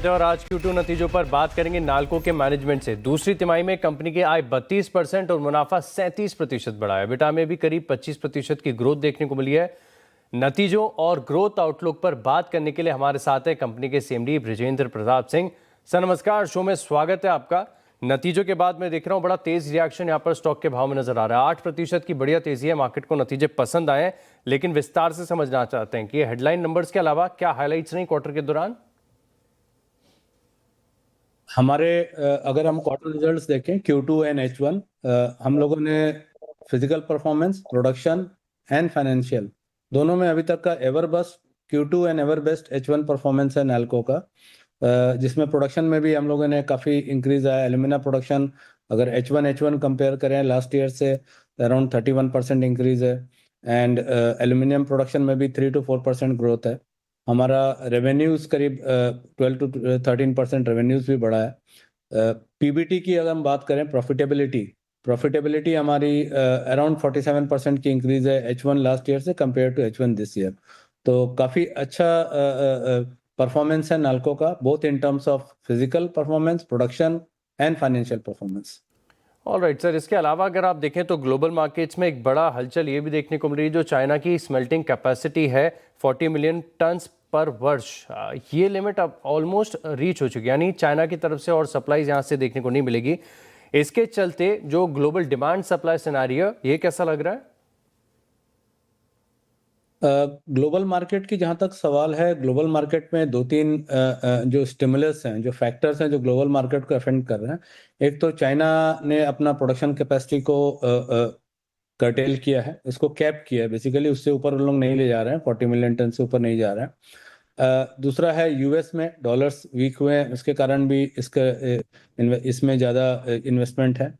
और आज Q2 नतीजों पर बात करेंगे नाल्को के मैनेजमेंट से। दूसरी तिमाही में कंपनी के आय 32% और मुनाफा 37% बढ़ा है। बिटा में भी करीब 25% की ग्रोथ देखने को मिली है। नतीजों और ग्रोथ आउटलुक पर बात करने के लिए हमारे साथ है कंपनी के सीएमडी बृजेंद्र प्रताप सिंह। सर नमस्कार, शो में स्वागत है आपका। नतीजों के बाद मैं देख रहा हूं बड़ा तेज रिएक्शन यहां पर स्टॉक के भाव में नजर आ रहा है। 8% की बढ़िया तेजी है। मार्केट को नतीजे पसंद आए हैं, लेकिन विस्तार से समझना चाहते हैं कि ये हेडलाइन नंबर्स के अलावा क्या हाईलाइट्स रही क्वार्टर के दौरान। हमारे अगर हम क्वार्टर रिजल्ट्स देखें Q2 एंड H1, हम लोगों ने physical performance, production and financial दोनों में अभी तक का ever best Q2 and ever best H1 performance है नाल्को का, जिसमें प्रोडक्शन में भी हम लोगों ने काफ़ी इंक्रीज आया। एल्यूमिना प्रोडक्शन अगर H1 कंपेयर करें लास्ट ईयर से अराउंड 31% इंक्रीज है, एंड एल्यूमिनियम प्रोडक्शन में भी 3 to 4% ग्रोथ है। हमारा रेवेन्यूज करीब 12 to 13% रेवेन्यूज भी बढ़ा है। पीबीटी की अगर हम बात करें, प्रॉफिटेबिलिटी हमारी अराउंड 47% की इंक्रीज है H1 लास्ट ईयर से compare to H1 this year. तो काफ़ी अच्छा परफॉर्मेंस है नाल्को का, both in terms of physical performance, production and financial performance. Alright sir, इसके अलावा अगर आप देखें तो ग्लोबल मार्केट्स में एक बड़ा हलचल ये भी देखने को मिल रही है। जो चाइना की स्मेल्टिंग कैपेसिटी है 40 मिलियन टन्स पर वर्ष, ये लिमिट अब ऑलमोस्ट रीच हो चुकी है, यानी चाइना की तरफ से और सप्लाईज यहाँ से देखने को नहीं मिलेगी। इसके चलते जो ग्लोबल डिमांड सप्लाई सिनेरियो, ये कैसा लग रहा है? ग्लोबल मार्केट की जहाँ तक सवाल है, ग्लोबल मार्केट में दो तीन जो स्टिमुलस हैं, जो फैक्टर्स हैं जो ग्लोबल मार्केट को अफेक्ट कर रहे हैं। एक तो चाइना ने अपना प्रोडक्शन कैपेसिटी को कर्टेल किया है, इसको कैप किया है बेसिकली, उससे ऊपर लोग नहीं ले जा रहे हैं, 40 मिलियन टन से ऊपर नहीं जा रहे हैं। दूसरा है यूएस में डॉलर्स वीक हुए हैं, उसके कारण भी इसमें ज़्यादा इन्वेस्टमेंट है।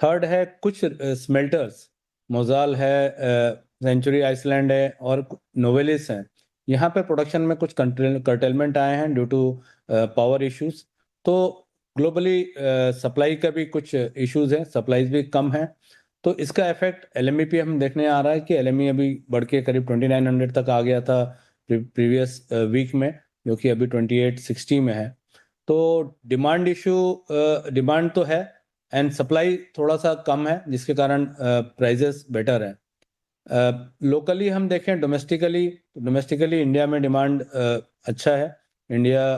थर्ड है कुछ स्मेल्टर्स, मोजाल है, सेंचुरी आइसलैंड है और नोवेलिस हैं, यहाँ पे प्रोडक्शन में कुछ कर्टेलमेंट आए हैं ड्यू टू पावर इश्यूज। तो ग्लोबली सप्लाई का भी कुछ इश्यूज हैं, सप्लाईज भी कम हैं। तो इसका इफेक्ट एलएमई पे हम देखने आ रहा है कि एलएमई अभी बढ़ के करीब 2900 तक आ गया था प्रीवियस वीक में, जो कि अभी 2860 में है। तो डिमांड इशू, डिमांड तो है एंड सप्लाई थोड़ा सा कम है, जिसके कारण प्राइजेस बेटर है। लोकली हम देखें, डोमेस्टिकली इंडिया में डिमांड अच्छा है। इंडिया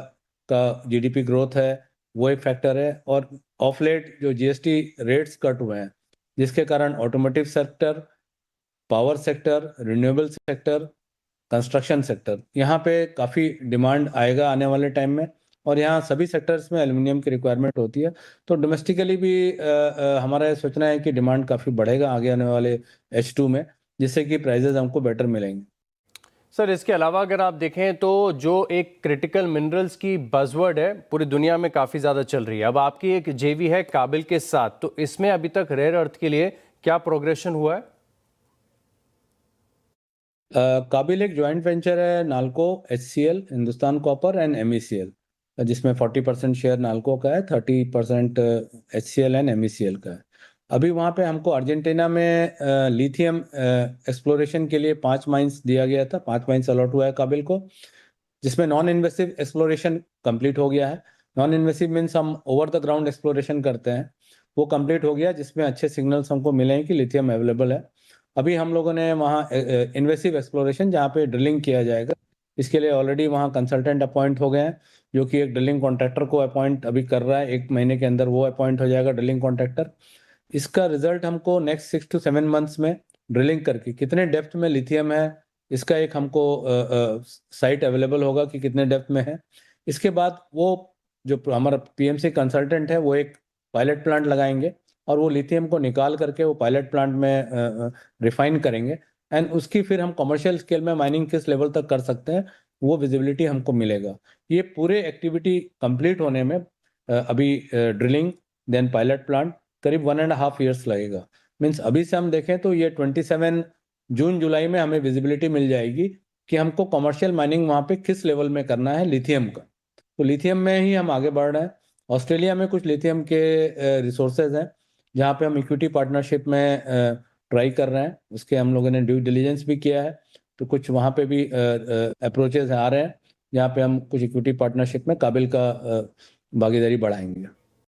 का जीडीपी ग्रोथ है, वो एक फैक्टर है। और ऑफ लेट जो जीएसटी रेट्स कट हुए हैं, जिसके कारण automotive sector, power sector, renewable sector, construction sector, यहाँ पे काफ़ी डिमांड आएगा आने वाले टाइम में। और यहाँ सभी सेक्टर्स में एल्युमिनियम की रिक्वायरमेंट होती है। तो डोमेस्टिकली भी हमारा ये सोचना है कि डिमांड काफ़ी बढ़ेगा आगे आने वाले H2 में, जिससे कि प्राइजेस हमको बेटर मिलेंगे। सर इसके अलावा अगर आप देखें तो जो एक क्रिटिकल मिनरल्स की बज़वर्ड है पूरी दुनिया में काफ़ी ज़्यादा चल रही है। अब आपकी एक जेवी है काबिल के साथ, तो इसमें अभी तक रेयर अर्थ के लिए क्या प्रोग्रेशन हुआ है? काबिल एक जॉइंट वेंचर है NALCO, HCL, Hindustan copper and MECL, जिसमें 40% शेयर नाल्को का है, 30% HCL एंड MECL का है। अभी वहाँ पे हमको अर्जेंटीना में लिथियम एक्सप्लोरेशन के लिए 5 माइंस दिया गया था, 5 माइंस अलॉट हुआ है काबिल को, जिसमें नॉन इन्वेसिव एक्सप्लोरेशन कंप्लीट हो गया है। नॉन इन्वेसिव मीन्स हम ओवर द ग्राउंड एक्सप्लोरेशन करते हैं, वो कंप्लीट हो गया, जिसमें अच्छे सिग्नल्स हमको मिले हैं कि लिथियम अवेलेबल है। अभी हम लोगों ने वहाँ इन्वेसिव एक्सप्लोरेशन जहाँ पे ड्रिलिंग किया जाएगा, इसके लिए ऑलरेडी वहाँ कंसल्टेंट अपॉइंट हो गए हैं, जो कि एक ड्रिलिंग कॉन्ट्रैक्टर को अपॉइंट अभी कर रहा है। 1 महीने के अंदर वो अपॉइंट हो जाएगा ड्रिलिंग कॉन्ट्रैक्टर। इसका रिजल्ट हमको नेक्स्ट 6 to 7 मंथ्स में ड्रिलिंग करके कितने डेप्थ में लिथियम है, इसका एक हमको साइट अवेलेबल होगा कि कितने डेप्थ में है। इसके बाद वो जो हमारा पीएमसी कंसल्टेंट है, वो एक पायलट प्लांट लगाएंगे और वो लिथियम को निकाल करके वो पायलट प्लांट में रिफाइन करेंगे, एंड उसकी फिर हम कमर्शियल स्केल में माइनिंग किस लेवल तक कर सकते हैं, वो विजिबिलिटी हमको मिलेगा। ये पूरे एक्टिविटी कंप्लीट होने में अभी ड्रिलिंग देन पायलट प्लांट करीब 1.5 ईयर्स लगेगा। मीन्स अभी से हम देखें तो ये 27 जून जुलाई में हमें विजिबिलिटी मिल जाएगी कि हमको कमर्शियल माइनिंग वहाँ पे किस लेवल में करना है लिथियम का। तो लिथियम में ही हम आगे बढ़ रहे हैं। ऑस्ट्रेलिया में कुछ लिथियम के रिसोर्सेज हैं, जहाँ पे हम इक्विटी पार्टनरशिप में ट्राई कर रहे हैं। उसके हम लोगों ने ड्यू डिलीजेंस भी किया है, तो कुछ वहाँ पे भी अप्रोचेज आ रहे हैं, जहाँ पे हम कुछ इक्विटी पार्टनरशिप में काबिल का भागीदारी बढ़ाएंगे।